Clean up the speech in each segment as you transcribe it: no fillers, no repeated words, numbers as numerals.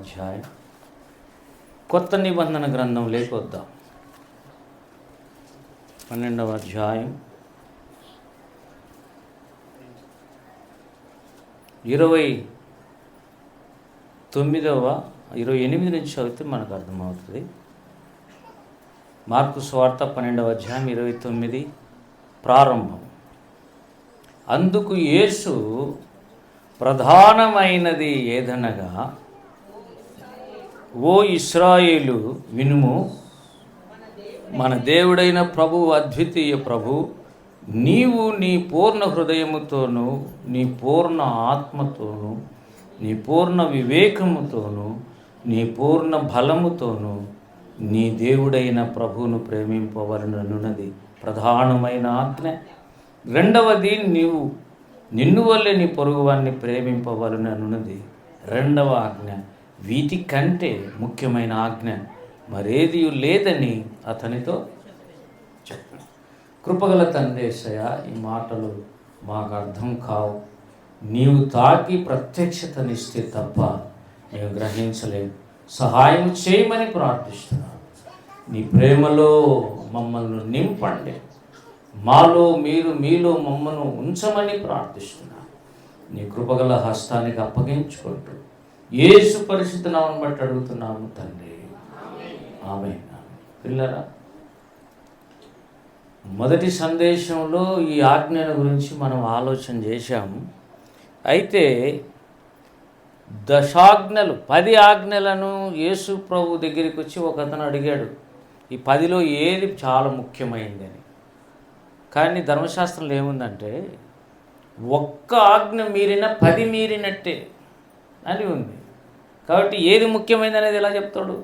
అధ్యాయం. కొత్త నిబంధన గ్రంథంలోకి వద్దాం. 12వ అధ్యాయం 28 నుంచి చదివితే మనకు అర్థమవుతుంది. మార్కు సువార్త 12వ అధ్యాయం 29 ప్రారంభం. అందుకు యేసు ప్రధానమైనది ఏదనగా, ఓ ఇశ్రాయేలు వినుము, మన దేవుడైన ప్రభువు, అద్వితీయ ప్రభు, నీవు నీ పూర్ణ హృదయముతోనూ, నీ పూర్ణ ఆత్మతోనూ, నీ పూర్ణ వివేకముతోనూ, నీ పూర్ణ బలముతోనూ నీ దేవుడైన ప్రభువును ప్రేమింపవలననున్నది ప్రధానమైన ఆజ్ఞ. రెండవది, నిన్ను వల్లే నీ పొరుగువాన్ని ప్రేమింపవలననున్నది రెండవ ఆజ్ఞ. వీటి కంటే ముఖ్యమైన ఆజ్ఞ మరేది లేదని అతనితో చెప్పాడు. కృపగల తండ్రి యేసయ్యా, ఈ మాటలు మాకు అర్థం కావు. నీవు తాకి ప్రత్యక్షతనిస్తే తప్ప మేము గ్రహించలేము. సహాయం చేయమని ప్రార్థిస్తున్నాను. నీ ప్రేమలో మమ్మల్ని నింపండి. మాలో మీరు, మీలో మమ్మల్ని ఉంచమని ప్రార్థిస్తున్నాను. నీ కృపగల హస్తానికి అప్పగించుకుంటూ యేసు పరిశుద్ధ నామమును బట్టి అడుగుతున్నాము తండ్రి, ఆమేన్. పిల్లరా, మొదటి సందేశంలో ఈ ఆజ్ఞల గురించి మనం ఆలోచన చేశాము. అయితే దశాజ్ఞలు, 10 ఆజ్ఞలను యేసు ప్రభు దగ్గరికి వచ్చి ఒకతను అడిగాడు, ఈ 10లో ఏది చాలా ముఖ్యమైందని. కానీ ధర్మశాస్త్రంలో ఏముందంటే, ఒక్క ఆజ్ఞ మీరిన 10 మీరినట్టే అని ఉంది. కాబట్టి ఏది ముఖ్యమైనది అనేది ఎలా చెప్తాడు?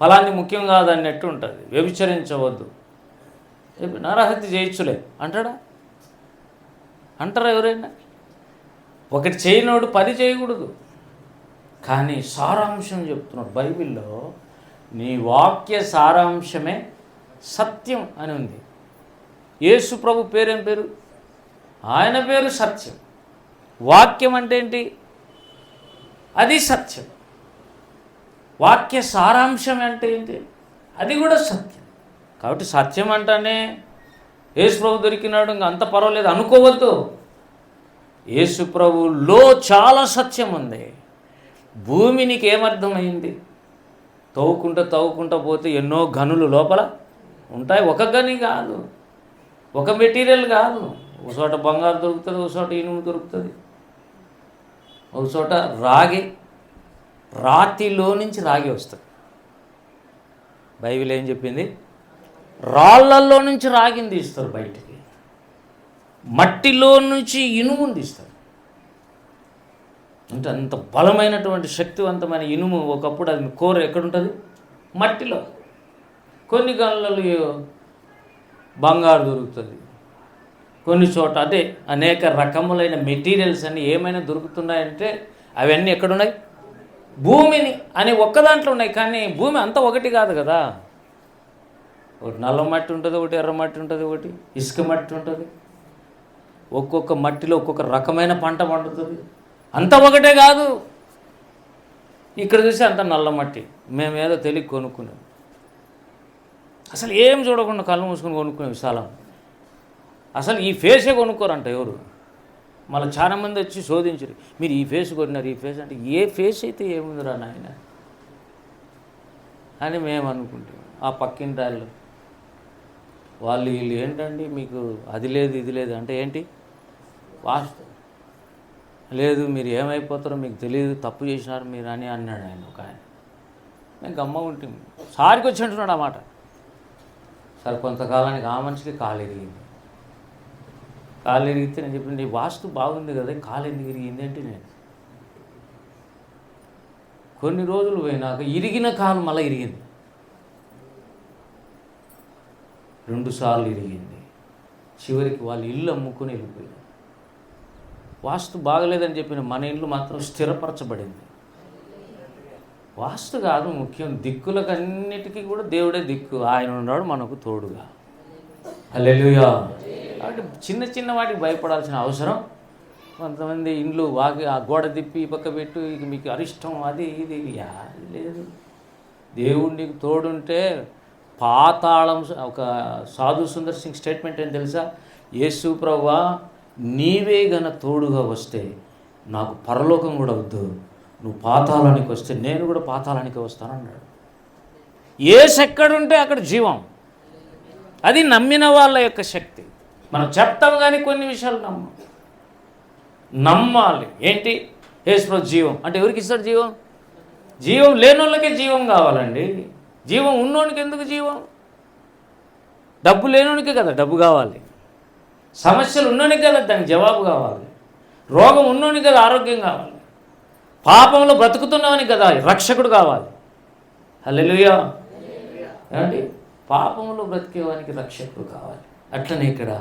ఫలాన్ని ముఖ్యం కాదన్నట్టు ఉంటుంది. వ్యభిచరించవద్దు, నరహత్య చేయొచ్చులే అంటాడా? అంటారా ఎవరైనా? ఒకటి చేయనోడు 10 చేయకూడదు. కానీ సారాంశం చెప్తున్నాడు బైబిల్లో. నీ వాక్య సారాంశమే సత్యం అని ఉంది. యేసు ప్రభు పేరేం పేరు? ఆయన పేరు సత్యం. వాక్యం అంటే ఏంటి? అది సత్యం. వాక్య సారాంశం అంటే ఏంటి? అది కూడా సత్యం. కాబట్టి సత్యం అంటేనే యేసు ప్రభు దొరికినాడు, ఇంకా అంత పర్వాలేదు అనుకోవద్దు. యేసు ప్రభులో చాలా సత్యం ఉంది. భూమి నీకు ఏమర్థమైంది? తవ్వుకుంటూ పోతే ఎన్నో గనులు లోపల ఉంటాయి. ఒక గని కాదు, ఒక మెటీరియల్ కాదు. ఒక చోట బంగారు దొరుకుతుంది, ఒక చోట ఇనుము దొరుకుతుంది, ఒక చోట రాతిలో నుంచి రాగి వస్తుంది. బైబిల్ ఏం చెప్పింది? రాళ్ళల్లో నుంచి రాగిని తీస్తారు బయటికి, మట్టిలో నుంచి ఇనుముని తీస్తారు. అంటే అంత బలమైనటువంటి శక్తివంతమైన ఇనుము. ఒకప్పుడు అది కోర్ ఎక్కడుంటుంది? మట్టిలో. కొన్ని గనులలో బంగారు దొరుకుతుంది, కొన్ని చోట అదే అనేక రకములైన మెటీరియల్స్ అన్నీ ఏమైనా దొరుకుతున్నాయంటే అవన్నీ ఎక్కడున్నాయి? భూమిని అని ఒక్క దాంట్లో ఉన్నాయి. కానీ భూమి అంతా ఒకటి కాదు కదా. ఒకటి నల్ల మట్టి ఉంటుంది, ఒకటి ఎర్ర మట్టి ఉంటుంది, ఒకటి ఇసుక మట్టి ఉంటుంది. ఒక్కొక్క మట్టిలో ఒక్కొక్క రకమైన పంట పండుతుంది. అంత ఒకటే కాదు. ఇక్కడ చూసి అంత నల్ల మట్టి, మేమేదో తెలియ కొనుక్కున్నాం. అసలు ఏం చూడకుండా కళ్ళు మూసుకొని కొనుక్కునే విశాలం. అసలు ఈ ఫేసే కొనుక్కోరంట ఎవరు. మళ్ళీ చాలామంది వచ్చి శోధించరు, మీరు ఈ ఫేస్ కొన్నారు, ఈ ఫేస్ అంటే ఏ ఫేస్ అయితే ఏముందిరా నాయన అని మేము అనుకుంటాం. ఆ పక్కింటి వాళ్ళు వీళ్ళు ఏంటండి మీకు అది లేదు ఇది లేదు అంటే ఏంటి? వాస్తవం లేదు, మీరు ఏమైపోతారో మీకు తెలియదు, తప్పు చేసినారు మీరు అని అన్నాడు ఆయన. ఒక ఆయన మేము గమ్మ ఉంటాం. సారికి వచ్చి అంటున్నాడు ఆ మాట. సరే, కొంతకాలానికి ఆ మనిషికి కాలు ఎరిగింది. కాలు ఎరిగితే నేను చెప్పింది, వాస్తు బాగుంది కదా, కాలు ఎందుకు ఇరిగింది అంటే, నేను కొన్ని రోజులు పోయినాక ఇరిగిన కాలు మళ్ళీ ఇరిగింది. 2 సార్లు ఇరిగింది. చివరికి వాళ్ళు ఇల్లు అమ్ముకొని వెళ్ళిపోయారు. వాస్తు బాగలేదని చెప్పిన మన ఇల్లు మాత్రం స్థిరపరచబడింది. వాస్తు కాదు ముఖ్యం, దిక్కులకన్నిటికీ కూడా దేవుడే దిక్కు. ఆయన ఉన్నాడు మనకు తోడుగా. హల్లెలూయా. కాబట్టి చిన్న చిన్న వాటికి భయపడాల్సిన అవసరం కొంతమంది ఇండ్లు వాకి ఆ గోడ తిప్పి ఈ పక్క పెట్టు, ఇక మీకు అరిష్టం అది ఇది లేదు. దేవుడు నీకు తోడుంటే పాతాళం. ఒక సాధు సుందర్ సింగ్ స్టేట్మెంట్ ఏం తెలుసా? యేసు ప్రభువా నీవే గన తోడుగా వస్తే నాకు పరలోకం కూడా వద్దు, నువ్వు పాతాళానికి వస్తే నేను కూడా పాతాళానికి వస్తానన్నాడు. యేసు ఎక్కడుంటే అక్కడ జీవం. అది నమ్మిన వాళ్ళ యొక్క శక్తి. మనం చెప్తాం కానీ కొన్ని విషయాలు నమ్మాలి. ఏంటి? యేసు ప్రభు జీవం అంటే ఎవరికి ఇస్తాడు జీవం? జీవం లేని వాళ్ళకే జీవం కావాలండి. జీవం ఉన్నోనికి ఎందుకు జీవం? డబ్బు లేనోనికే కదా డబ్బు కావాలి. సమస్యలు ఉన్నోనికి కదా దానికి జవాబు కావాలి. రోగం ఉన్నోనికి కదా ఆరోగ్యం కావాలి. పాపంలో బ్రతుకుతున్నామని కదా రక్షకుడు కావాలి. హల్లెలూయా. ఏమండి? పాపంలో బ్రతికేవానికి రక్షకుడు కావాలి. అట్లనే ఇక్కడ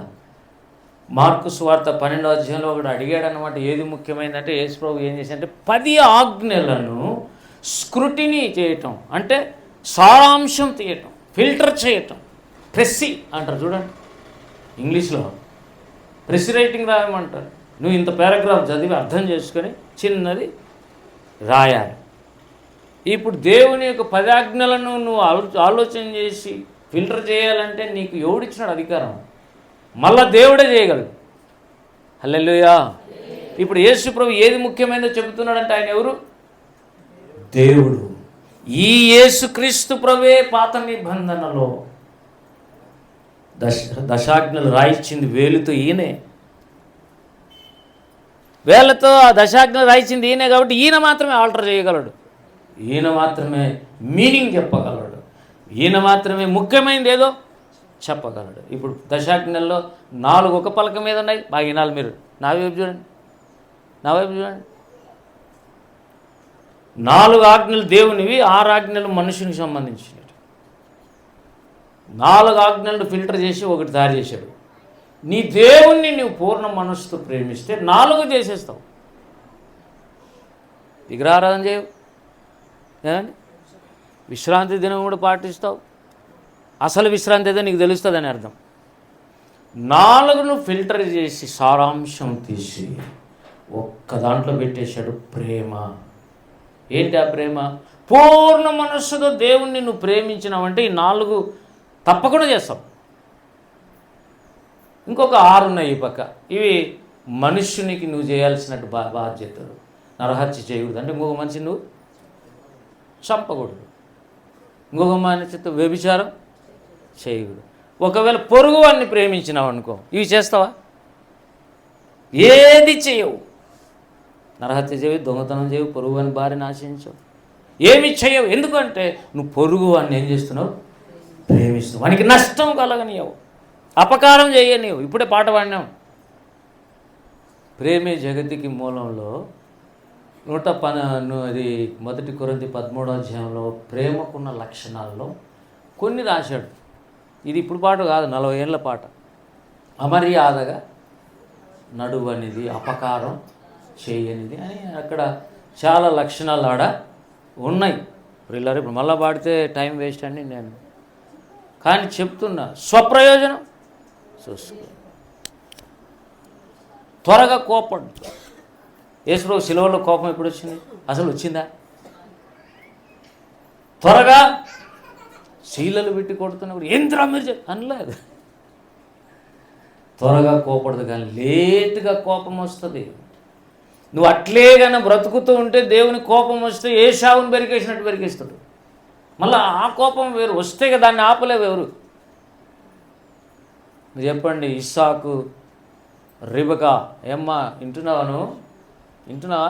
మార్కు సువార్త 12వ అధ్యాయంలో ఒకడు అడిగాడు అనమాట, ఏది ముఖ్యమైనదంటే యేసు ప్రభు ఏం చేశాడంటే 10 ఆజ్ఞలను స్క్రూటినీ చేయటం, అంటే సారాంశం తీయటం, ఫిల్టర్ చేయటం. ప్రెస్సి అంటారు చూడండి, ఇంగ్లీష్లో ప్రెస్సి రైటింగ్ రాయమంటారు. నువ్వు ఇంత పారాగ్రాఫ్ చదివి అర్థం చేసుకొని చిన్నది రాయాలి. ఇప్పుడు దేవుని యొక్క 10 ఆజ్ఞలను నువ్వు ఆలోచన చేసి ఫిల్టర్ చేయాలంటే నీకు ఎవడిచ్చినాడు అధికారం? మళ్ళా దేవుడే చేయగలడు. హల్లెలూయా. ఇప్పుడు యేసు ప్రభు ఏది ముఖ్యమైనదో చెబుతున్నాడంటే ఆయన ఎవరు? దేవుడు. ఈ యేసుక్రీస్తు ప్రభువే పాత నిబంధనలో దశాజ్ఞలు రాయించింది వేలుతో ఈయనే. వేలతో ఆ దశాజ్ఞలు రాయించింది ఈయనే కాబట్టి ఈయన మాత్రమే ఆల్టర్ చేయగలడు. ఈయన మాత్రమే మీనింగ్ చెప్పగలడు. ఈయన మాత్రమే ముఖ్యమైనది ఏదో చెప్పగలడు. ఇప్పుడు దశాజ్ఞల్లో 4 ఒక పలక మీద ఉన్నాయి. బాగా వినాలి మీరు. నా వైపు చూడండి. 4 ఆజ్ఞలు దేవునివి, 6 ఆజ్ఞలు మనుషునికి సంబంధించినవి. 4 ఆజ్ఞలను ఫిల్టర్ చేసి ఒకటి తయారు చేశాడు. నీ దేవుణ్ణి నువ్వు పూర్ణ మనస్సుతో ప్రేమిస్తే 4 చేసేస్తావు. విగ్రహారాధన చేయవు, ఏమండి? విశ్రాంతి దినం కూడా పాటిస్తావు. అసలు విశ్రాంతి ఏదో నీకు తెలుస్తుందని అర్థం. 4ను ఫిల్టర్ చేసి సారాంశం తీసి ఒక్క దాంట్లో పెట్టేశాడు, ప్రేమ. ఏంటి ఆ ప్రేమ? పూర్ణ మనస్సుతో దేవుణ్ణి నువ్వు ప్రేమించినావంటే ఈ 4 తప్పకుండా చేస్తావు. ఇంకొక 6 ఉన్నాయి ఈ పక్క. ఇవి మనుష్యునికి నువ్వు చేయాల్సినట్టు బాధ్యతలు. నరహత్య చేయకూడదు అంటే ఇంకొక మనిషిని నువ్వు చంపకూడదు. ఇంకొక మనిషితో వ్యభిచారం చేయకూడదు. ఒకవేళ పొరుగు వాడిని ప్రేమించినావు అనుకో, ఇవి చేస్తావా? ఏది చేయవు. నరహత్య చేయవు, దొంగతనం చేయవు, పొరుగు వాని భార్యను ఆశించవు, ఏమి చేయవు. ఎందుకంటే నువ్వు పొరుగు వాడిని ఏం చేస్తున్నావు? ప్రేమిస్తున్నావు. వానికి నష్టం కలగనియవు, అపకారం చేయనివ్వు. ఇప్పుడే పాట పాడినాం, ప్రేమే జగతికి మూలంలో 1 కొరింథీ 13వ అధ్యాయంలో ప్రేమకున్న లక్షణాల్లో కొన్ని రాశాడు. ఇది ఇప్పుడు పాట కాదు, 40 ఏళ్ళ పాట. అమర్యాదగా నడువనిది, అపకారం చేయనిది అని అక్కడ చాలా లక్షణాలు ఆడ ఉన్నాయి. ఇప్పుడు మళ్ళీ పాడితే టైం వేస్ట్ అని నేను కానీ చెప్తున్నా. స్వప్రయోజనం చూసుకో. త్వరగా కోపడు. యేసుప్రభు శిలువలో కోపం ఎప్పుడు వచ్చింది? అసలు వచ్చిందా? త్వరగా శీలలు పెట్టి కొడుతున్నప్పుడు ఏంద్రా మీరు అనలేదు. త్వరగా కోపడదు కానీ లేటుగా కోపం వస్తుంది. నువ్వు అట్లే కానీ బ్రతుకుతూ ఉంటే దేవుని కోపం వస్తే ఏశావుని బెరికేసినట్టు బెరికేస్తాడు. మళ్ళీ ఆ కోపం వేరు వస్తే కదా, దాన్ని ఆపలేవు ఎవరు. మీరు చెప్పండి, ఇస్సాకు రిబకా, ఏమ్మా వింటున్నావా? నువ్వు వింటున్నావా?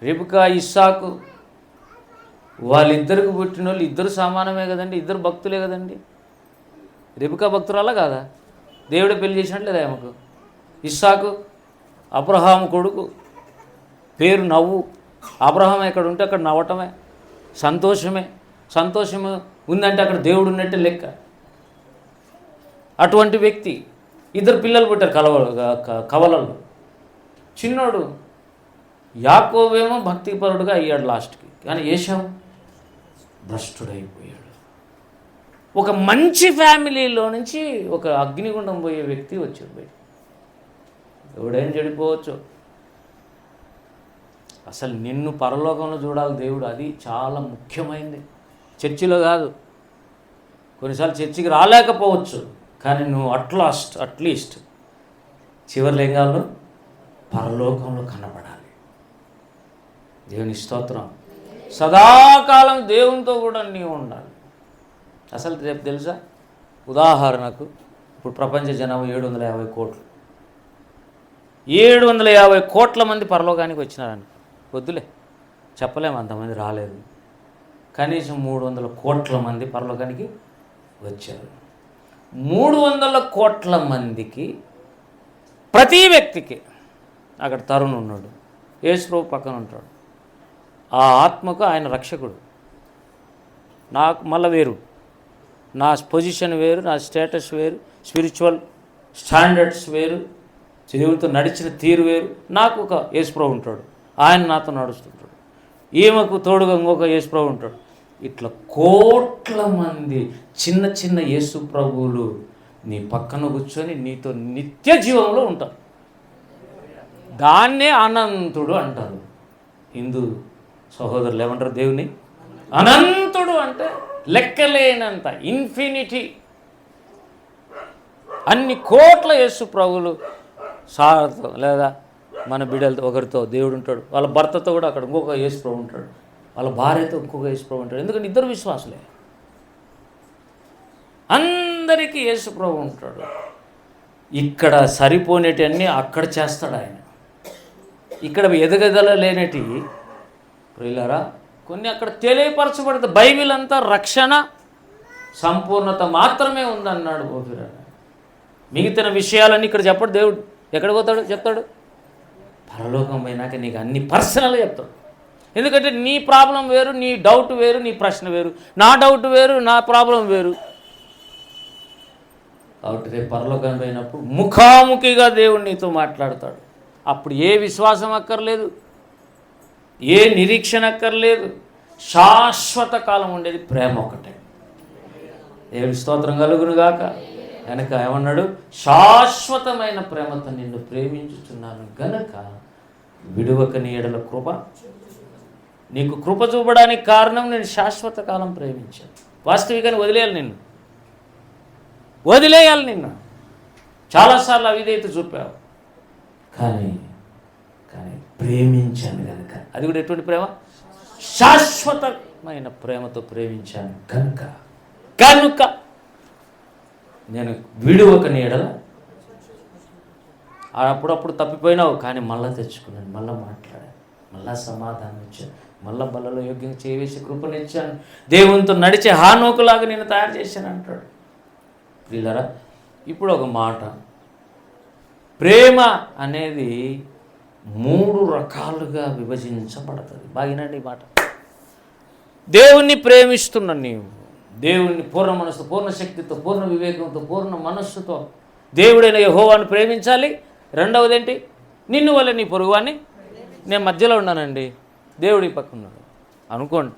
రిబకా ఇస్సాకు వాళ్ళిద్దరికి పుట్టిన వాళ్ళు ఇద్దరు సమానమే కదండి, ఇద్దరు భక్తులే కదండి. రిబకా భక్తురాలా కాదా? దేవుడే పెళ్లి చేసినట్టు లేదా ఆమెకు? ఇస్సాకు అబ్రహాము కొడుకు, పేరు నవ్వు. అబ్రహాం ఎక్కడ ఉంటే అక్కడ నవ్వటమే, సంతోషము ఉందంటే అక్కడ దేవుడు ఉన్నట్టే లెక్క. అటువంటి వ్యక్తి. ఇద్దరు పిల్లలు పుట్టారు కవలలు. చిన్నోడు యాకోబేమో భక్తిపరుడుగా అయ్యాడు లాస్ట్కి, కానీ ఏశావు భ్రష్టుడైపోయాడు. ఒక మంచి ఫ్యామిలీలో నుంచి ఒక అగ్నిగుండం పోయే వ్యక్తి వచ్చాడు బయట. ఎవడైనా చెడిపోవచ్చు. అసలు నిన్ను పరలోకంలో చూడాలి దేవుడు, అది చాలా ముఖ్యమైనది. చర్చిలో కాదు, కొన్నిసార్లు చర్చికి రాలేకపోవచ్చు, కానీ నువ్వు అట్లీస్ట్ చివరిలో ఏం కావాలి? పరలోకంలో కనపడాలి. దేవుని స్తోత్రం. సదాకాలం దేవునితో కూడా నీవు ఉండాలి. అసలు రేపు తెలుసా, ఉదాహరణకు ఇప్పుడు ప్రపంచ జనాభా 750 కోట్లు. 750 కోట్ల మంది పరలోకానికి వచ్చినారని వద్దులే, చెప్పలేము, అంతమంది రాలేదు. కనీసం 300 కోట్ల మంది పరలోకానికి వచ్చారు. 300 కోట్ల మందికి ప్రతి వ్యక్తికి అక్కడ తరుణ్ ఉన్నాడు, యేసుప్రభు పక్కన ఉంటాడు. ఆ ఆత్మకు ఆయన రక్షకుడు. నాకు మళ్ళీ వేరు, నా పొజిషన్ వేరు, నా స్టేటస్ వేరు, స్పిరిచువల్ స్టాండర్డ్స్ వేరు, దేవునితో నడిచిన తీరు వేరు. నాకు ఒక యేసుప్రభు ఉంటాడు, ఆయన నాతో నడుస్తుంటాడు. ఈమెకు తోడుగా ఇంకొక యేసుప్రభు ఉంటాడు. ఇట్లా కోట్ల మంది చిన్న చిన్న యేసు ప్రభువులు నీ పక్కన కూర్చొని నీతో నిత్య జీవంలో ఉంటారు. దాన్నే అనంతుడు అంటారు. హిందూ సహోదరులు ఏమంటారు? దేవుని అనంతుడు అంటే లెక్కలేనంత, ఇన్ఫినిటీ. అన్ని కోట్ల యేసు ప్రభువులు సార్తో లేదా మన బిడ్డలతో ఒకరితో దేవుడు ఉంటాడు, వాళ్ళ భర్తతో కూడా అక్కడ ఇంకొక యేసు ప్రభు ఉంటాడు, వాళ్ళ భార్యతో ఇంకొక యేసు ప్రభు ఉంటాడు. ఎందుకంటే ఇద్దరు విశ్వాసులే, అందరికీ యేసు ప్రభు ఉంటాడు. ఇక్కడ సరిపోనేటివన్నీ అక్కడ చేస్తాడు ఆయన. ఇక్కడ ఎదగదల లేనటి ప్రియులారా కొన్ని అక్కడ తెలియపరచబడుతుంది. బైబిల్ అంతా రక్షణ సంపూర్ణత మాత్రమే ఉందన్నాడు గోపిరా. మిగతా విషయాలన్నీ ఇక్కడ చెప్పడు దేవుడు. ఎక్కడ పోతాడు? చెప్తాడు పరలోకం పోయినాక నీకు అన్ని పర్సనల్గా చెప్తాడు. ఎందుకంటే నీ ప్రాబ్లం వేరు, నీ డౌట్ వేరు, నీ ప్రశ్న వేరు, నా డౌట్ వేరు, నా ప్రాబ్లం వేరు. కాబట్టి రేపు పరలోకం పోయినప్పుడు ముఖాముఖిగా దేవుడు నీతో మాట్లాడతాడు. అప్పుడు ఏ విశ్వాసం అక్కర్లేదు, ఏ నిరీక్షణ అక్కర్లేదు. శాశ్వత కాలం ఉండేది ప్రేమ ఒకటే. దేవుని స్తోత్రం కలుగును గాక. కనుక ఏమన్నాడు? శాశ్వతమైన ప్రేమతో నిన్ను ప్రేమించుచున్నాను గనక విడువక నీ ఎడల కృప. నీకు కృప చూపడానికి కారణం నేను శాశ్వత కాలం ప్రేమించాను. వాస్తవికాన్ని వదిలేయాలి నిన్ను చాలాసార్లు అవిధేయత చూపావు, కానీ ప్రేమించాను కనుక. అది కూడా ఎటువంటి ప్రేమ? శాశ్వతమైన ప్రేమతో ప్రేమించాను కనుక నేను విడువక నీ ఎడల. అప్పుడప్పుడు తప్పిపోయినావు, కానీ మళ్ళీ తెచ్చుకున్నాను, మళ్ళీ మాట్లాడాను, మళ్ళా సమాధానం ఇచ్చాను, మళ్ళా బలలో యోగ్యంగా చేయవేసి కృపనిచ్చాను, దేవునితో నడిచే హానోకులాగా నేను తయారు చేశాను అంటాడు. వీళ్ళరా ఇప్పుడు ఒక మాట, ప్రేమ అనేది 3 రకాలుగా విభజించబడుతుంది. బాగినండి ఈ మాట. దేవుణ్ణి ప్రేమిస్తున్న నీవు దేవుణ్ణి పూర్ణ మనస్సుతో, పూర్ణ శక్తితో, పూర్ణ వివేకంతో, పూర్ణ మనస్సుతో దేవుడైన యెహోవాను ప్రేమించాలి. రెండవది ఏంటి? నిన్ను వల్ల నీ పొరుగువాన్ని. నేను మధ్యలో ఉన్నానండి, దేవుడి పక్కన ఉన్నాడు అనుకోండి.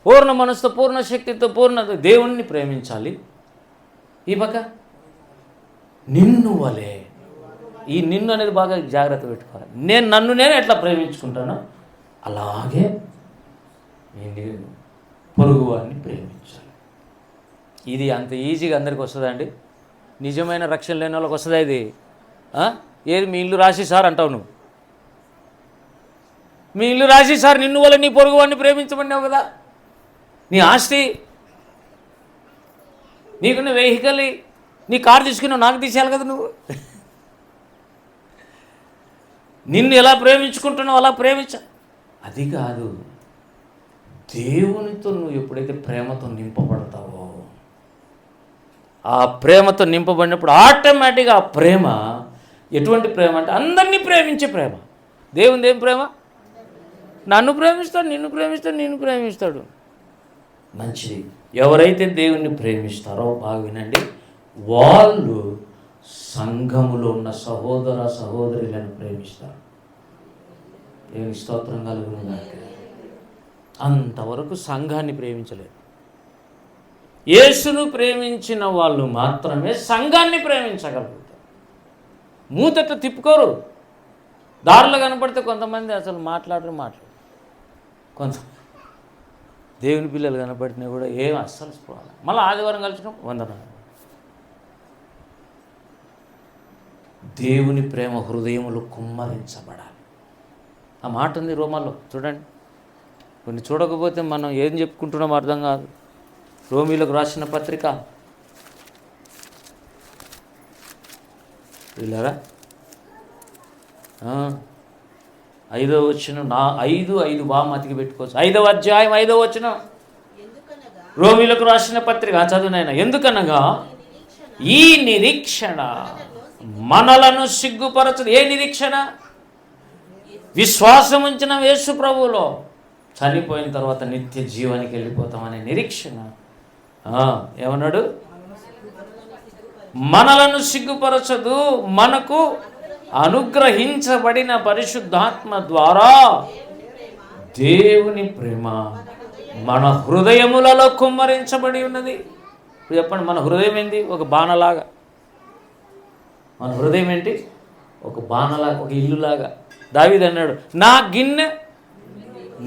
పూర్ణ మనస్సుతో, పూర్ణ శక్తితో, పూర్ణ దేవుణ్ణి ప్రేమించాలి. ఈ పక్క నిన్ను వలే. ఈ నిన్ను అనేది బాగా జాగ్రత్త పెట్టుకోవాలి. నన్ను నేను ఎట్లా ప్రేమించుకుంటానో అలాగే నేను పొరుగువాడిని ప్రేమించాలి. ఇది అంత ఈజీగా అందరికి వస్తుందండి? నిజమైన రక్షణ లేని వాళ్ళకి వస్తుందా ఇది? ఏది మీ ఇల్లు రాసి సార్ అంటావు నువ్వు. మీ ఇల్లు రాసి సార్ నిన్ను వల్ల నీ పొరుగువాడిని ప్రేమించమన్నావు కదా. నీ ఆస్తి, నీకున్న వెహికల్, నీ కారు తీసుకున్నావు, నాకు తీసేయాలి కదా నువ్వు. నిన్ను ఎలా ప్రేమించుకుంటున్నావు అలా ప్రేమించాలి. అది కాదు, దేవునితో నువ్వు ఎప్పుడైతే ప్రేమతో నింపబడతావో, ఆ ప్రేమతో నింపబడినప్పుడు ఆటోమేటిక్గా ఆ ప్రేమ ఎటువంటి ప్రేమ అంటే అందరినీ ప్రేమించే ప్రేమ. దేవుని ఏం ప్రేమ? నన్ను ప్రేమిస్తాడు, నిన్ను ప్రేమిస్తాడు. మంచిది. ఎవరైతే దేవుణ్ణి ప్రేమిస్తారో బాగా వినండి, వాళ్ళు సంఘములో ఉన్న సహోదర సహోదరులను ప్రేమిస్తారు. దేవుని స్తోత్రం కలుగును గాక. అంతవరకు సంఘాన్ని ప్రేమించలేదు. యేసును ప్రేమించిన వాళ్ళు మాత్రమే సంఘాన్ని ప్రేమించగలుగుతారు. మూతట్టు తిప్పుకోరు. దారిలో కనపడితే కొంతమంది అసలు మాట్లాడరు. కొంత దేవుని పిల్లలు కనపడినా కూడా ఏం అస్సలు స్పృహాలి. మళ్ళీ ఆదివారం కలిసినాం వందనాలు. దేవుని ప్రేమ హృదయములు కుమ్మరించబడాలి. ఆ మాట ఉంది రోమాలో, చూడండి. కొన్ని చూడకపోతే మనం ఏం చెప్పుకుంటున్నామో అర్థం కాదు. రోమీలకు రాసిన పత్రిక వీళ్ళరా 5వ వచనం, 5 బాగా మతికి పెట్టుకోవచ్చు. 5వ అధ్యాయం 5వ వచనం, రోమీలకు రాసిన పత్రిక చదువునైనా. ఎందుకనగా ఈ నిరీక్షణ మనలను సిగ్గుపరచదు. ఏ నిరీక్షణ? విశ్వాసం ఉంచిన యేసు ప్రభువులో చనిపోయిన తర్వాత నిత్య జీవానికి వెళ్ళిపోతామనే నిరీక్షణ. ఏమన్నాడు? మనలను సిగ్గుపరచదు, మనకు అనుగ్రహించబడిన పరిశుద్ధాత్మ ద్వారా దేవుని ప్రేమ మన హృదయములలో కుమ్మరించబడి ఉన్నది. ఇప్పుడు చెప్పండి, మన హృదయం ఏంటి? ఒక బాణలాగా. మన హృదయం ఏంటి? ఒక బాణలాగా, ఒక ఇల్లులాగా. దావీదు అన్నాడు, నా గిన్నె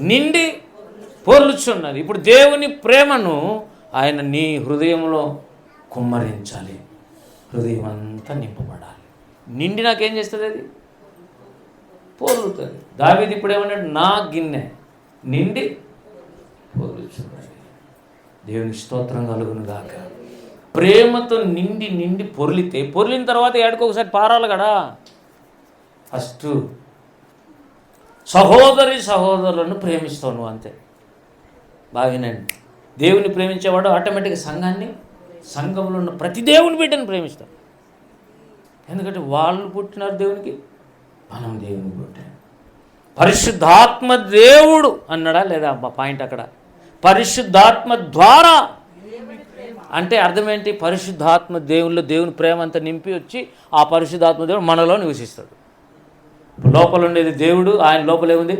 నిండి పొర్లుచున్నది. ఇప్పుడు దేవుని ప్రేమను ఆయన నీ హృదయంలో కుమ్మరించాలి. హృదయం అంతా నింపబడాలి. నిండి నాకేం చేస్తుంది? అది పొర్లుతుంది. దావీదు ఇప్పుడు ఏమన్నాడు? నా గిన్నె నిండి పొర్లుచున్నది. దేవుని స్తోత్రం కలుగును గాక. ప్రేమతో నిండి పొర్లిన తర్వాత ఏడుకొకసారి పారాలి కదా. ఫస్ట్ సహోదరులను ప్రేమిస్తావు నువ్వు, అంతే. బాగానండి. దేవుని ప్రేమించేవాడు ఆటోమేటిక్గా సంఘంలో ఉన్న ప్రతి దేవుని బిడ్డను ప్రేమిస్తాడు. ఎందుకంటే వాళ్ళు పుట్టినారు దేవునికి, మనం దేవునికి పుట్టాం. పరిశుద్ధాత్మ దేవుడు అన్నాడా లేదా? పాయింట్ అక్కడ. పరిశుద్ధాత్మ ద్వారా అంటే అర్థం ఏంటి? పరిశుద్ధాత్మ దేవుని ప్రేమ అంతా నింపి వచ్చి ఆ పరిశుద్ధాత్మ దేవుడు మనలో నివసిస్తాడు. లోపల ఉండేది దేవుడు, ఆయన లోపల ఏముంది?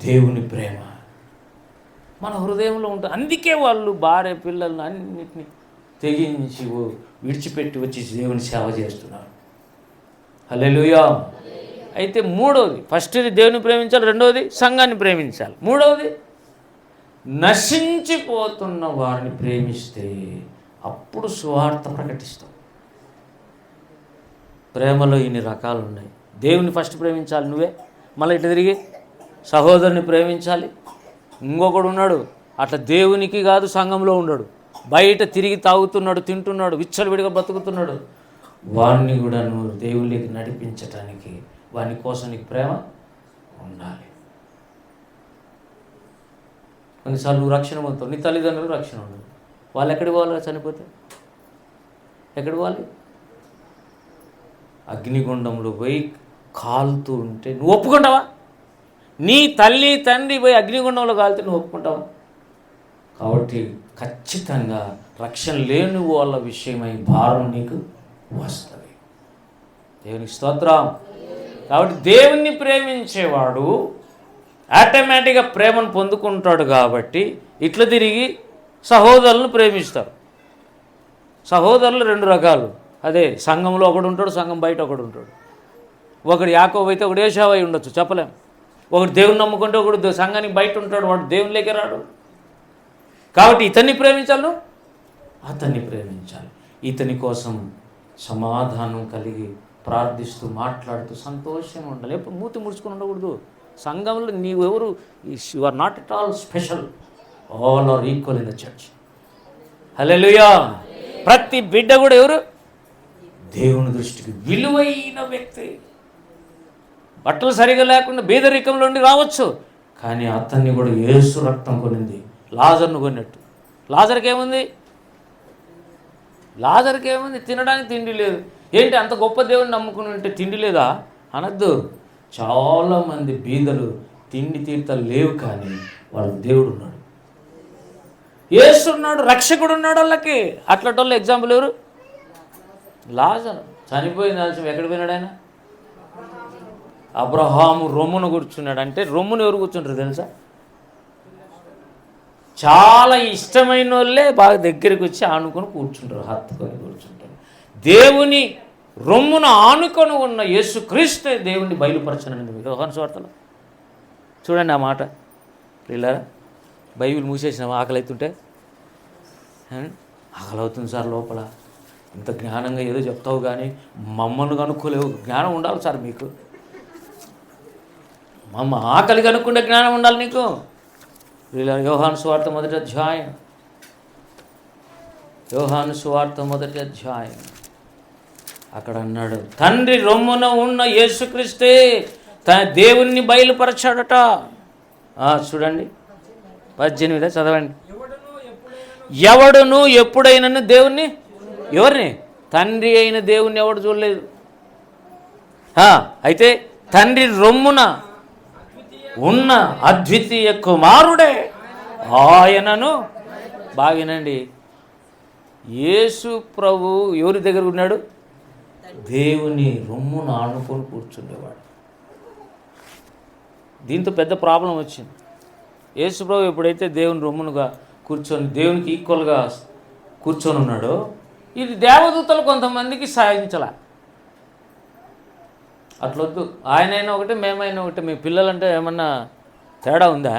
దేవుని ప్రేమ మన హృదయంలో ఉంటుంది. అందుకే వాళ్ళు భార్య పిల్లలను అన్నిటినీ తెగించి విడిచిపెట్టి వచ్చి దేవుని సేవ చేస్తున్నారు. హల్లెలూయా. అయితే మూడవది, ఫస్ట్ది దేవుని ప్రేమించాలి, రెండవది సంఘాన్ని ప్రేమించాలి, మూడవది నశించిపోతున్న వారిని ప్రేమిస్తే అప్పుడు సువార్త ప్రకటిస్తాం. ప్రేమలో ఇన్ని రకాలు ఉన్నాయి. దేవుని ఫస్ట్ ప్రేమించాలి నువ్వే, మళ్ళీ ఇట్లా తిరిగి సహోదరుని ప్రేమించాలి. ఇంకొకడు ఉన్నాడు అట్లా దేవునికి కాదు సంఘంలో ఉన్నాడు, బయట తిరిగి తాగుతున్నాడు, తింటున్నాడు, విచ్చలవిడిగా బతుకుతున్నాడు. వాడిని కూడా నువ్వు దేవునికి నడిపించటానికి వాని కోసం నీకు ప్రేమ ఉండాలి. కొన్నిసార్లు నువ్వు రక్షణ పొందుతావు, నీ తల్లిదండ్రులు రక్షణ ఉండదు. వాళ్ళు ఎక్కడికి పోవాలి? చనిపోతే ఎక్కడికి పోవాలి? అగ్నిగుండంలో పోయి కాలుతూ ఉంటే నువ్వు ఒప్పుకుంటావా? నీ తల్లి తండ్రి పోయి అగ్నిగుండంలో కాలితే నువ్వు ఒప్పుకుంటావా? కాబట్టి ఖచ్చితంగా రక్షణ లేని వాళ్ళ విషయమై భారం నీకు వస్తుంది. దేవునికి స్తోత్రం. కాబట్టి దేవుణ్ణి ప్రేమించేవాడు ఆటోమేటిక్గా ప్రేమను పొందుకుంటాడు. కాబట్టి ఇట్లా తిరిగి సహోదరులను ప్రేమిస్తారు. సహోదరులు రెండు రకాలు. అదే సంఘంలో ఒకడు ఉంటాడు, సంఘం బయట ఒకడు ఉంటాడు. ఒకడు యాకోబు అయితే ఒకడు ఏశావు అయి ఉండొచ్చు, చెప్పలేం. ఒకడు దేవుని నమ్ముకుంటే ఒకడు సంఘానికి బయట ఉంటాడు, వాడు దేవునిలోకి రాడు. కాబట్టి ఇతన్ని ప్రేమించాలి, నువ్వు అతన్ని ప్రేమించాలి. ఇతని కోసం సమాధానం కలిగి ప్రార్థిస్తూ మాట్లాడుతూ సంతోషంగా ఉండాలి. ఎప్పుడు మూతి ముడుచుకొని ఉండకూడదు. సంఘంలో నీవు ఎవరు, you are not at all special, all are equal in the church. Hallelujah. ప్రతి బిడ్డ కూడా ఎవరు? దేవుని దృష్టికి విలువైన వ్యక్తి. బట్టలు సరిగా లేకుండా బీదరికంలో ఉండి రావచ్చు, కానీ అతన్ని కూడా యేసు రక్తం కొనింది, లాజర్ను కొన్నట్టు. లాజర్కి ఏముంది? తినడానికి తిండి లేదు. ఏంటి అంత గొప్ప దేవుని నమ్ముకుని ఉంటే తిండి లేదా అనద్దు. చాలామంది బీదలు తిండి తీర్థాలు లేవు, కానీ వాళ్ళ దేవుడు ఉన్నాడు, యేసు ఉన్నాడు, రక్షకుడు ఉన్నాడు వాళ్ళకి. అట్లాంటి ఎగ్జాంపుల్ ఎవరు? లాజరు. చనిపోయిన ఆలస్యం ఎక్కడ పోయినాడు ఆయన? అబ్రహాము రొమ్మును కూర్చున్నాడు. అంటే రొమ్మును ఎవరు కూర్చుంటారు తెలుసా? చాలా ఇష్టమైన వాళ్ళే బాగా దగ్గరికి వచ్చి ఆనుకొని కూర్చుంటారు, హత్తుకొని కూర్చుంటారు. దేవుని రొమ్మున ఆనుకొని ఉన్న యేసుక్రీస్తే దేవుణ్ణి బయలుపరచనండి మీకు యోహాను సువార్తలో. చూడండి ఆ మాట పిల్లరా. బైబిల్ మూసేసిన ఆకలి అవుతుంటే, ఆకలి అవుతుంది సార్ లోపల, ఇంత జ్ఞానంగా ఏదో చెప్తావు కానీ మమ్మల్ని కనుక్కోలేవు. జ్ఞానం ఉండాలి సార్ మీకు, మమ్మ ఆకలి కనుక్కుంటే జ్ఞానం ఉండాలి నీకు. యోహాను సువార్త మొదటి అధ్యాయం, యోహాను సువార్త మొదటి అధ్యాయం అక్కడ అన్నాడు, తండ్రి రొమ్మున ఉన్న యేసుక్రీస్తే తన దేవుణ్ణి బయలుపరచాడట. చూడండి 18 చదవండి. ఎవడును ఎప్పుడైనా దేవుణ్ణి, ఎవరిని? తండ్రి అయిన దేవుణ్ణి ఎవడు చూడలేదు. అయితే తండ్రి రొమ్మున ఉన్న అద్వితీయ కుమారుడే ఆయనను. బాగినండి, యేసు ప్రభు ఎవరి దగ్గర ఉన్నాడు? దేవుని రొమ్మున ఆనుకొని కూర్చునేవాడు. దీంతో పెద్ద ప్రాబ్లం వచ్చింది. యేసు ప్రభు ఎప్పుడైతే దేవుని రొమ్మునుగా కూర్చొని దేవునికి ఈక్వల్గా కూర్చొని ఉన్నాడో, ఇది దేవదూతలు కొంతమందికి సాధించాల. అట్లొద్దు, ఆయనైనా ఒకటే మేమైనా ఒకటే, మీ పిల్లలంటే ఏమన్నా తేడా ఉందా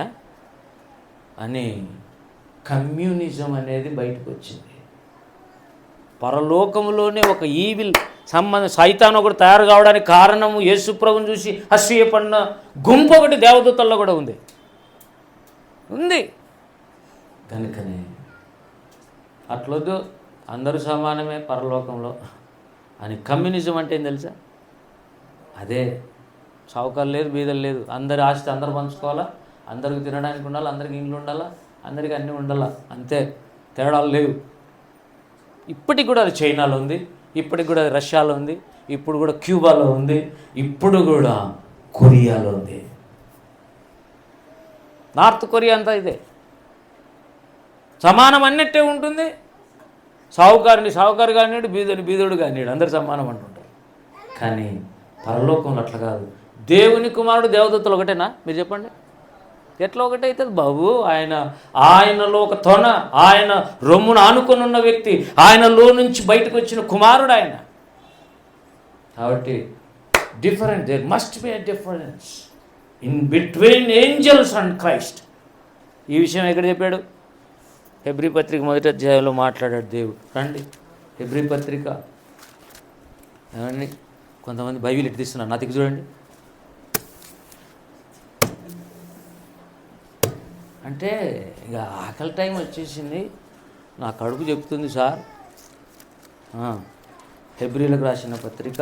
అని కమ్యూనిజం అనేది బయటకు వచ్చింది. పరలోకంలోనే ఒక ఈవిల్ సైతాన్ ఒకటి తయారు కావడానికి కారణము యేసుప్రభుని చూసి అసూయపడిన గుంపు ఒకటి దేవదూతల్లో కూడా ఉంది. కనుకనే అట్లొద్దు, అందరూ సమానమే పరలోకంలో అని. కమ్యూనిజం అంటే ఏం తెలుసా? అదే, చౌకలు లేదు, బీదలు లేదు, అందరి ఆస్తి అందరూ పంచుకోవాలా, అందరికి తినడానికి ఉండాలి, అందరికి ఇండ్లు ఉండాలా, అందరికీ అన్నీ ఉండాలా, అంతే, తేడాలు లేవు. ఇప్పటికి కూడా అది చైనాలో ఉంది, ఇప్పటికి కూడా అది రష్యాలో ఉంది, ఇప్పుడు కూడా క్యూబాలో ఉంది, ఇప్పుడు కూడా కొరియాలో ఉంది. నార్త్ కొరియా అంతా ఇదే, సమానం అన్నట్టే ఉంటుంది. సావుకారుని సావుకారు కానివాడు, బీదోని బీదోడు కానివాడు, అందరు సమానం అంటుంటారు. కానీ పరలోకంలో అట్లా కాదు. దేవుని కుమారుడు దేవదూతలు ఒకటేనా? మీరు చెప్పండి, ఎట్లా ఒకటే అవుతుంది బాబు? ఆయనలో ఒక తొన, ఆయన రొమ్మును ఆనుకొని ఉన్న వ్యక్తి, ఆయనలో నుంచి బయటకు వచ్చిన కుమారుడు ఆయన. కాబట్టి difference, there must be a difference in between angels and Christ. ఈ విషయం ఎక్కడ చెప్పాడు? హెబ్రీ పత్రిక మొదటి అధ్యాయంలో మాట్లాడాడు దేవుడు. రండి హెబ్రీ పత్రిక. ఏమండి, కొంతమంది బైబిల్ ఇటు తీస్తున్నారు, నా దగ్గర చూడండి. అంటే ఇక ఆకలి టైం వచ్చేసింది, నా కడుపు చెప్తుంది సార్. హెబ్రీలకు రాసిన పత్రిక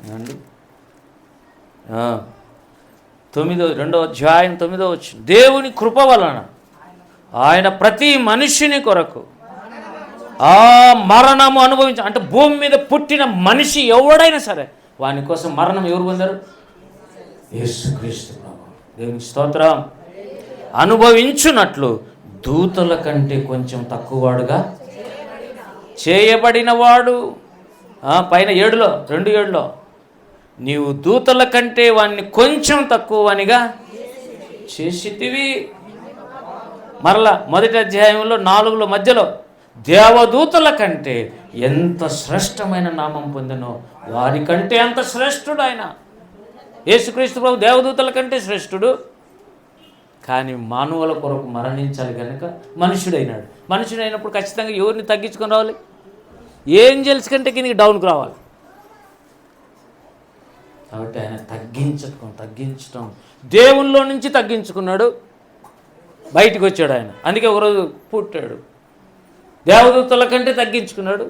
ఏమండి 2వ అధ్యాయం 9వ వచనం, దేవుని కృప వలన ఆయన ప్రతి మనిషిని కొరకు ఆ మరణము అనుభవించ, అంటే భూమి మీద పుట్టిన మనిషి ఎవడైనా సరే వాని కోసం మరణం ఎవరు పొందారు? యేసుక్రీస్తు ప్రభు. దేవునికి స్తోత్రం. అనుభవించున్నట్లు దూతల కంటే కొంచెం తక్కువవాడుగా చేయబడినవాడు. పైన 2:7 నీవు దూతల కంటే వాడిని కొంచెం తక్కువనిగా చేసితివి. మరలా మొదటి అధ్యాయంలో 4 మధ్యలో దేవదూతల కంటే ఎంత శ్రేష్టమైన నామం పొందినో వారికంటే అంత శ్రేష్ఠుడు ఆయన. యేసుక్రీస్తు ప్రభు దేవదూతల కంటే శ్రేష్ఠుడు. కానీ మానవుల కొరకు మరణించాలి కనుక మనుషుడైనాడు. మనుషుడైనప్పుడు ఖచ్చితంగా ఎవరిని తగ్గించుకొని రావాలి? ఏంజల్స్ కంటే కిందకి డౌన్కి రావాలి. కాబట్టి ఆయన తగ్గించడం దేవుల్లో నుంచి తగ్గించుకున్నాడు, బయటికి వచ్చాడు ఆయన. అందుకే ఒకరోజు పుట్టాడు, దేవదూతల కంటే తగ్గించుకున్నాడు,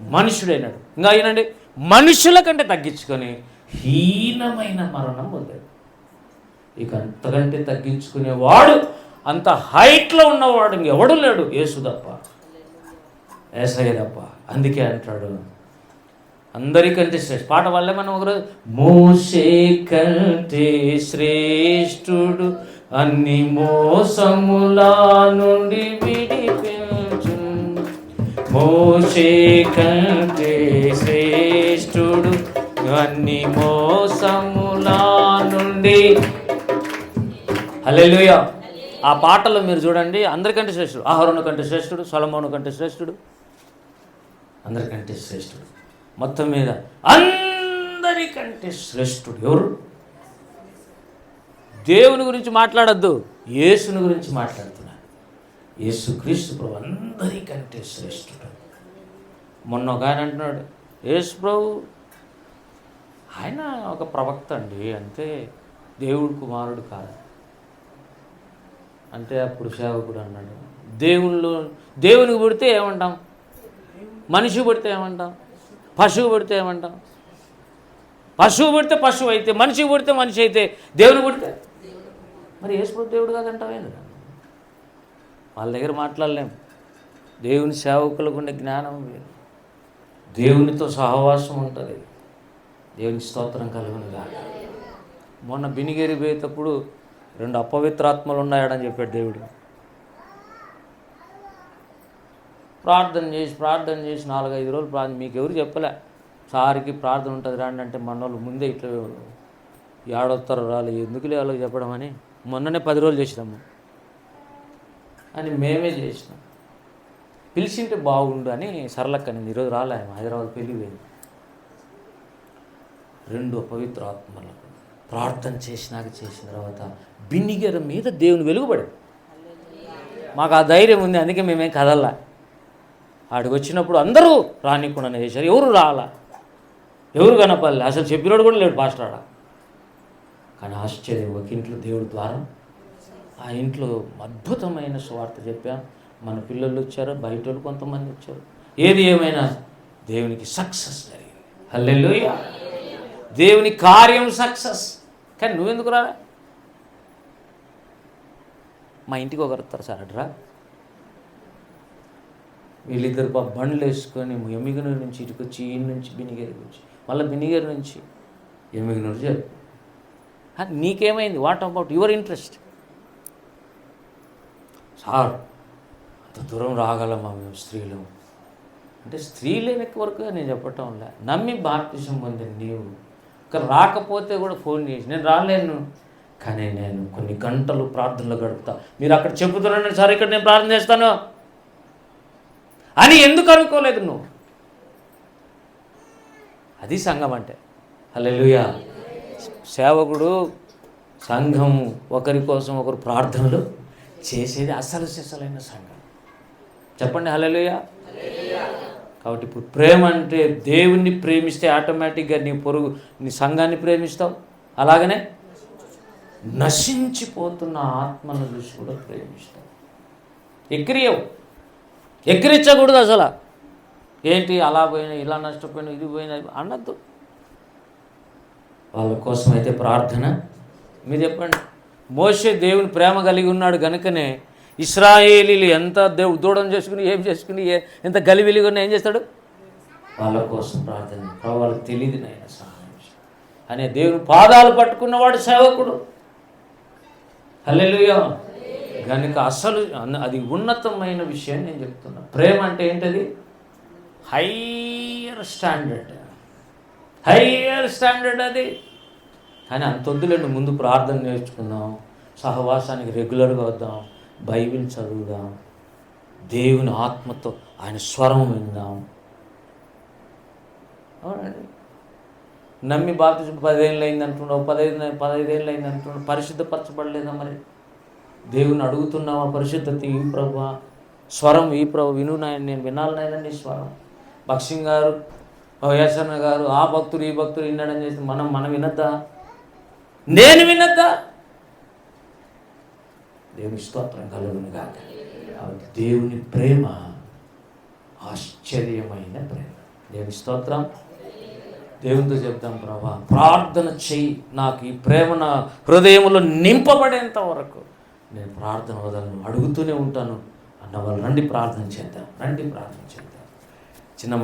మనుషుడైనాడు. ఇంకా అయినండి మనుషుల కంటే తగ్గించుకొని హీనమైన మరణం పొందాడు. ఇక అంతకంటే తగ్గించుకునేవాడు, అంత హైట్లో ఉన్నవాడు ఇంకెవడు లేడు, యేసు తప్ప, యేసయ్య తప్ప. అందుకే అంటాడు అందరికంటే శ్రేష్ఠ. పాట వల్లే మనం ఒకరోజు మోషే కంటే శ్రేష్ఠుడు అన్ని మోసముల నుండి విడిపించు, మోషే కంటే శ్రేష్ఠుడు అన్ని మోసముల నుండి. హల్లెలూయా. ఆ పాటలో మీరు చూడండి, అందరికంటే శ్రేష్ఠుడు, అహరోను కంటే శ్రేష్ఠుడు, సొలొమోను కంటే శ్రేష్ఠుడు, అందరికంటే శ్రేష్ఠుడు. మొత్తం మీద అందరికంటే శ్రేష్ఠుడు ఎవరు? దేవుని గురించి మాట్లాడద్దు, యేసుని గురించి మాట్లాడుతున్నాను. యేసుక్రీస్తు ప్రభు అందరికంటే శ్రేష్ఠుడు. మొన్న ఒక ఆయన అంటున్నాడు, యేసు ప్రభు ఆయన ఒక ప్రవక్త అండి, అంతే, దేవుడు కుమారుడు కాదు అంటే. అప్పుడు సేవకుడు అన్నాడు, దేవునికి పుడితే ఏమంటాం? మనిషి పుడితే ఏమంటాం? పశువు పుడితే ఏమంటాం? పశువు పుడితే పశువు అయితే, మనిషి పుడితే మనిషి అయితే, దేవుని పుడితే మరి యేసు ప్రభు దేవుడు కాదంటావేంది? వాళ్ళ దగ్గర మాట్లాడలేము. దేవుని సేవకులకు ఉండే జ్ఞానం వేరు, దేవునితో సహవాసం ఉంటుంది. దేవునికి స్తోత్రం కలుగునుగా. మొన్న బినిగేరి పోయేటప్పుడు 2 అపవిత్రాత్మలు ఉన్నాయని చెప్పాడు దేవుడు. ప్రార్థన చేసి 4-5 రోజులు ప్రార్థన. మీకు ఎవరు చెప్పలే సారికి ప్రార్థన ఉంటుంది రాండి అంటే, మన వాళ్ళు ముందే ఇట్లా ఏడొస్తారో రాలే, ఎందుకు లేవాలో చెప్పడం అని మొన్ననే 10 రోజులు చేసినాము అని మేమే చేసినాం. పిలిచింటే బాగుండు అని సరళక్కని ఈరోజు రాలే, హైదరాబాద్ పెళ్ళి పోయింది. 2 అపవిత్ర ఆత్మలకు ప్రార్థన చేసిన తర్వాత బిన్నిగెర మీద దేవుని వెలుగుపడింది. మాకు ఆ ధైర్యం ఉంది, అందుకే మేమేం కదల్లా. ఆడికి వచ్చినప్పుడు అందరూ రానికుండా చేశారు, ఎవరు రాలా, ఎవరు కనపడలే, అసలు చెప్పినోడు కూడా లేడు పాస్టర్ ఆడ. కానీ ఆశ్చర్యం, ఒక ఇంట్లో దేవుడి ద్వారా ఆ ఇంట్లో అద్భుతమైన సువార్త చెప్పాం. మన పిల్లలు వచ్చారు, బయట వాళ్ళు కొంతమంది వచ్చారు. ఏది ఏమైనా దేవునికి సక్సెస్ జరిగింది. హల్లెలూయా. దేవుని కార్యం సక్సెస్. కానీ నువ్వెందుకు రా? మా ఇంటికి ఒకరు వస్తారు సార్ అట్రా. వీళ్ళిద్దరు బండ్లు వేసుకొని ఎమ్మిగనూరు నుంచి ఇటుకు వచ్చి, ఈ నుంచి బినిగేరికి వచ్చి, మళ్ళీ బినిగేరు నుంచి ఎమ్మిగనూరు చెప్పు. నీకేమైంది? What about your interest? Sir అంత దూరం రాగలమా మేము స్త్రీలు అంటే? స్త్రీలేని వరకు నేను చెప్పటంలే. నమ్మి బాప్తిజం పొందిన నీవు ఇక్కడ రాకపోతే కూడా ఫోన్ చేసి, నేను రాలేను కానీ నేను కొన్ని గంటలు ప్రార్థనలో గడుపుతా, మీరు అక్కడ చెబుతున్నాను సార్ ఇక్కడ నేను ప్రార్థన చేస్తాను అని ఎందుకు అనుకోలేదు నువ్వు? అది సంఘం అంటే. హల్లెలూయా. సేవకుడు, సంఘము ఒకరి కోసం ఒకరు ప్రార్థనలు చేసేది అసలు సిసలైన సంఘం. చెప్పండి హల్లెలూయా. కాబట్టి ఇప్పుడు ప్రేమ అంటే దేవుణ్ణి ప్రేమిస్తే ఆటోమేటిక్గా నీ సంఘాన్ని ప్రేమిస్తావు. అలాగనే నశించిపోతున్న ఆత్మను చూసి కూడా ప్రేమిస్తావు. ఎక్కిరించకూడదు అసలు. ఏంటి అలా పోయినా, ఇలా నష్టపోయినా, ఇది పోయినా అనద్దు. వాళ్ళ కోసం అయితే ప్రార్థన. మీరు చెప్పండి, మోషే దేవుని ప్రేమ కలిగి ఉన్నాడు కనుకనే ఇశ్రాయేలీలు ఎంత దూడం చేసుకుని ఏం చేసుకుని ఎంత గలివిలిగా ఉన్నా ఏం చేస్తాడు? వాళ్ళ కోసం ప్రార్థన. వాళ్ళకి తెలియదు నాయన సహాయం అనే దేవుని పాదాలు పట్టుకున్నవాడు సేవకుడు. హల్లెలూయా. కనుక అసలు అది ఉన్నతమైన విషయం నేను చెప్తున్నా. ప్రేమ అంటే ఏంటది? హయ్యర్ స్టాండర్డ్ అది. కానీ అంత వద్దులేండి, ముందు ప్రార్థన నేర్చుకుందాం, సహవాసానికి రెగ్యులర్గా వద్దాం, బైబిల్ చదువుదాం, దేవుని ఆత్మతో ఆయన స్వరం విందాం. అవునండి. నమ్మి బాప్తిజం 10 ఏళ్ళు అయింది అంటున్నావు, 15 ఏళ్ళు అయింది అంటున్నావు, పరిశుద్ధపరచబడలేదా? మరి దేవుని అడుగుతున్నావా? పరిశుద్ధత ఈ ప్రభు, స్వరం ఈ ప్రభు విను నాయన, నేను వినాలనైనా నీ స్వరం. భక్సింగ్ గారు, యాసన్న గారు, ఆ భక్తుడు ఈ భక్తుడు విన్నాడని చేసి మనం వినద్దా? నేను వినద్దా? దేవుని స్తోత్రం కలుగును గాక. కాబట్టి దేవుని ప్రేమ ఆశ్చర్యమైన ప్రేమ. దేవుని స్తోత్రం. దేవునితో చెప్తాం, ప్రభా ప్రార్థన చెయ్యి, నాకు ఈ ప్రేమ నా హృదయంలో నింపబడేంత వరకు నేను ప్రార్థన వదలను, అడుగుతూనే ఉంటాను అన్న వాళ్ళు రండి ప్రార్థన చేద్దాం. చిన్న